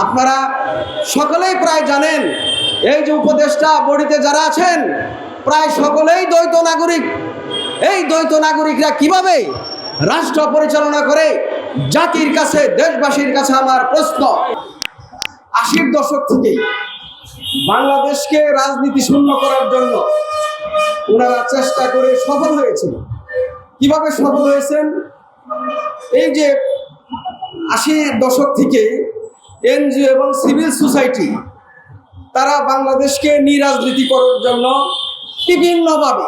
আপনারা সকলেই প্রায় জানেন, এই যে উপদেষ্টা বডিতে যারা আছেন প্রায় সকলেই দ্বৈত নাগরিক। এই দ্বৈত নাগরিকরা কিভাবে রাষ্ট্র পরিচালনা করে, জাতির কাছে, দেশবাসীর কাছে আমার প্রশ্ন। 80-র দশক থেকে বাংলাদেশকে রাজনীতি শূন্য করার জন্য ওনারা চেষ্টা করে সফল হয়েছেন। কিভাবে সফল হয়েছেন? এই যে 80-র দশক থেকে এনজিও এবং সিভিল সোসাইটি তারা বাংলাদেশকে নিরাজনীতি করার জন্য বিভিন্নভাবে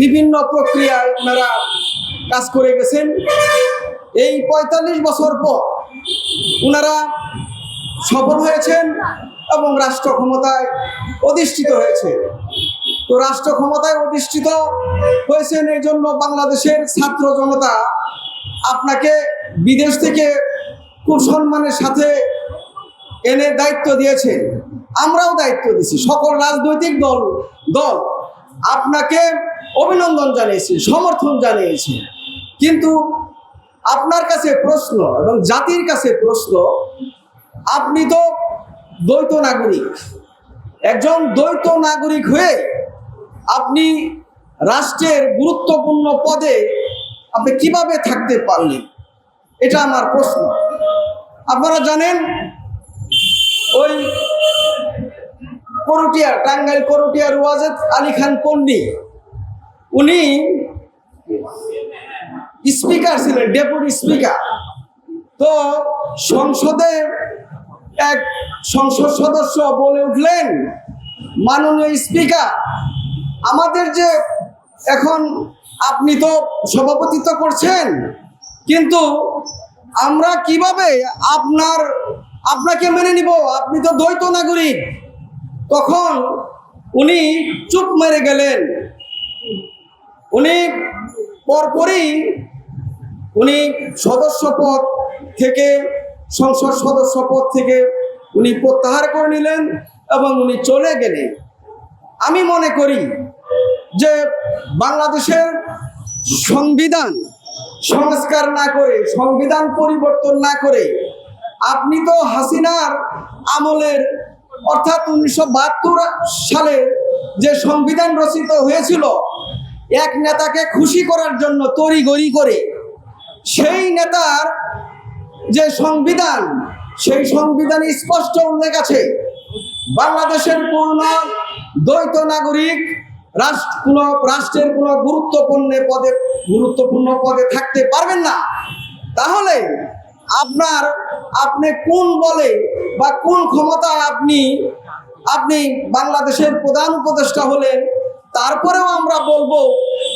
বিভিন্ন প্রক্রিয়ায় ওনারা কাজ করে গেছেন। এই ৪৫ বছর পর ওনারা সফল হয়েছেন এবং রাষ্ট্র ক্ষমতায় অধিষ্ঠিত হয়েছে। তো রাষ্ট্র ক্ষমতায় অধিষ্ঠিত হয়েছেন এই জন্য বাংলাদেশের ছাত্র জনতা আপনাকে বিদেশ থেকে খুব সম্মানের সাথে এনে দায়িত্ব দিয়েছে। আমরাও দায়িত্ব দিছি, সকল রাজনৈতিক দল আপনাকে অভিনন্দন জানিয়েছি, সমর্থন জানিয়েছি। কিন্তু আপনার কাছে প্রশ্ন এবং জাতির কাছে প্রশ্ন, আপনি তো দ্বৈত নাগরিক। একজন দ্বৈত নাগরিক হয়ে আপনি রাষ্ট্রের গুরুত্বপূর্ণ পদে আপনি কিভাবে থাকতে পারলেন? এটা আমার প্রশ্ন। আপনারা জানেন, ওই করটিয়ার, টাঙ্গাইল করটিয়ার ওয়াজেদ আলী খান পন্ডি, উনি স্পিকার ছিলেন, ডেপুটি স্পিকার। তো সংসদে এক সংসদ সদস্য বলে উঠলেন, মাননীয় স্পিকার, আমাদের যে এখন আপনি তো সভাপতিত্ব করছেন, কিন্তু আমরা কিভাবে আপনাকে মেনে নিব? আপনি তো দ্বৈত নাগরিক। তখন উনি চুপ মেরে গেলেন। উনি পরপরই সদস্য পদ থেকে, সংসদ সদস্য পদ থেকে উনি প্রত্যাহার করে নিলেন এবং উনি চলে গেলেন। আমি মনে করি যে বাংলাদেশের সংবিধান সংস্কার না করে, সংবিধান পরিবর্তন না করে, আপনি তো হাসিনার আমলের অর্থাৎ 1972 সালের যে সংবিধান রচিত হয়েছিল এক নেতাকে খুশি করার জন্য তড়িঘড়ি করে, সেই নেতার যে সংবিধান, সেই সংবিধানে স্পষ্ট উল্লেখ আছে বাংলাদেশের পূর্ণ দ্বৈত নাগরিক রাষ্ট্রের কোনো গুরুত্বপূর্ণ পদে থাকতে পারবেন না। তাহলে আপনি কোন বলে বা কোন ক্ষমতায় আপনি বাংলাদেশের প্রধান উপদেষ্টা হলেন? তারপরেও আমরা বলবো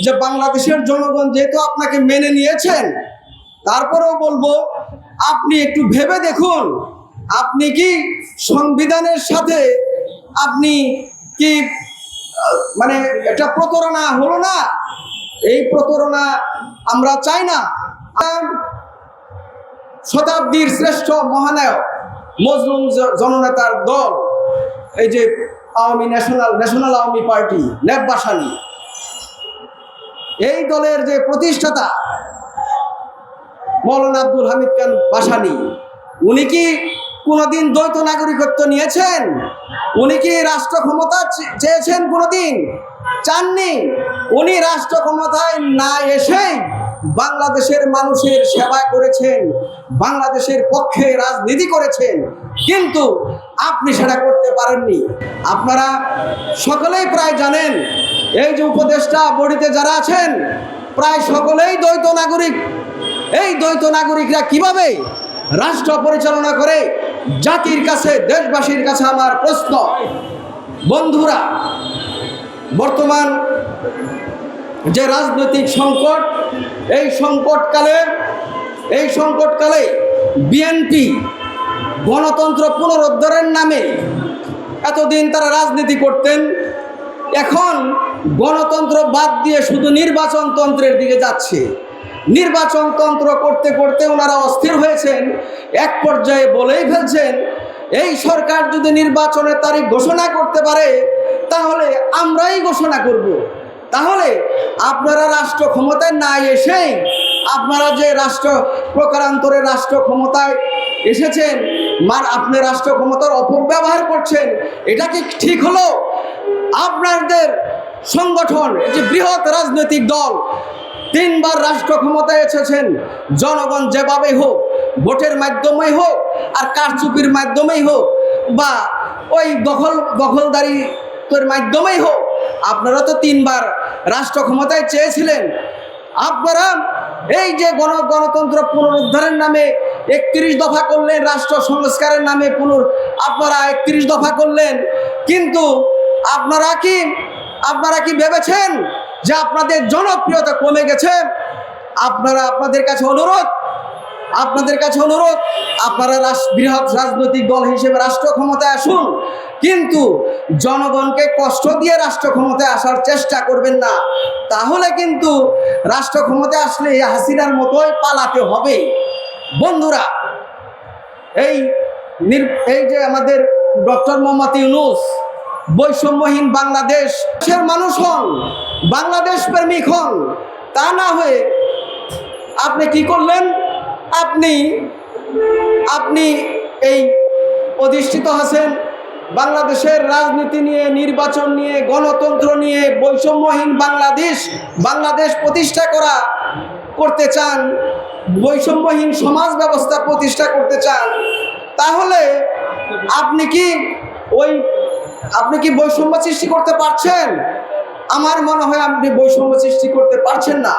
যে বাংলাদেশের জনগণ যেহেতু আপনাকে মেনে নিয়েছেন, তারপরেও বলবো আপনি একটু ভেবে দেখুন, আপনি কি সংবিধানের সাথে আপনি কি মানে এটা প্রতারণা হলো না? এই প্রতারণা আমরা চাই না। শতাব্দীর শ্রেষ্ঠ মহানায়ক মজলুম জননেতার দল, এই যে national Awami party, nap Bhashani, এই দলের যে প্রতিষ্ঠাতা মৌলানা আব্দুল হামিদ খান বাসানি, উনি কি কোনোদিন দ্বৈত নাগরিকত্ব নিয়েছেন? উনি কি রাষ্ট্র ক্ষমতা চেয়েছেন? কোনোদিন চাননি। উনি রাষ্ট্র ক্ষমতায় না এসে বাংলাদেশের মানুষের সেবা করেছেন, বাংলাদেশের পক্ষে রাজনীতি করেছেন, কিন্তু আপনি সেটা করতে পারেননি। আপনারা সকলেই প্রায় জানেন, এই যে উপদেষ্টা বডিতে যারা আছেন প্রায় সকলেই দ্বৈত নাগরিক। এই দ্বৈত নাগরিকরা কিভাবে রাষ্ট্র পরিচালনা করে, জাতির কাছে, দেশবাসীর কাছে আমার প্রশ্ন। বন্ধুরা, বর্তমান যে রাজনৈতিক সংকট, এই সংকটকালে বিএনপি গণতন্ত্র পুনরুদ্ধারের নামে এতদিন তারা রাজনীতি করতেন, এখন গণতন্ত্র বাদ দিয়ে শুধু নির্বাচনতন্ত্রের দিকে যাচ্ছে। নির্বাচনতন্ত্র করতে করতে ওনারা অস্থির হয়েছেন। এক পর্যায়ে বলেই ফেলছেন, এই সরকার যদি নির্বাচনের তারিখ ঘোষণা করতে পারে তাহলে আমরাই ঘোষণা করব। তাহলে আপনারা রাষ্ট্র ক্ষমতায় না এসেই আপনারা যে রাষ্ট্র প্রকারান্তরে রাষ্ট্র ক্ষমতায় এসেছেন, আপনি রাষ্ট্র ক্ষমতার অপব্যবহার করছেন, এটা কি ঠিক হলো? আপনাদের সংগঠন, যে বৃহৎ রাজনৈতিক দল, 3 বার রাষ্ট্র ক্ষমতায় এসেছেন, জনগণ যেভাবেই হোক, ভোটের মাধ্যমেই হোক আর কারচুপির মাধ্যমেই হোক বা ওই দখলদারির মাধ্যমেই হোক, আপনারা তো 3 বার রাষ্ট্র ক্ষমতায় চেয়েছিলেন। আপনারা এই যে গণতন্ত্র পুনরুদ্ধারের নামে 31 দফা করলেন, রাষ্ট্র সংস্কারের নামে আপনারা 31 দফা করলেন, কিন্তু আপনারা কি ভেবেছেন যে আপনাদের জনপ্রিয়তা কমে গেছে? আপনাদের কাছে অনুরোধ, আপনারা বৃহৎ রাজনৈতিক দল হিসেবে রাষ্ট্র ক্ষমতায় আসুন, কিন্তু জনগণকে কষ্ট দিয়ে রাষ্ট্র ক্ষমতায় আসার চেষ্টা করবেন না। তাহলে কিন্তু রাষ্ট্র ক্ষমতায় আসলে হাসিনার মতোই পালাতে হবে। বন্ধুরা, এই যে আমাদের ডক্টর মোহাম্মদ ইউনূস বৈষম্যহীন বাংলাদেশের মানুষ হন, বাংলাদেশ প্রেমিক হন, তা না হয়ে আপনি কি করলেন? আপনি এই অধিষ্ঠিত আছেন বাংলাদেশের রাজনীতি নিয়ে, নির্বাচন নিয়ে, গণতন্ত্র নিয়ে, বৈষম্যহীন বাংলাদেশ প্রতিষ্ঠা করতে চান, বৈষম্যহীন সমাজ ব্যবস্থা প্রতিষ্ঠা করতে চান। তাহলে আপনি কি বৈষম্য সৃষ্টি করতে পারছেন? আমার মনে হয় আপনি বৈষম্য সৃষ্টি করতে পারছেন না।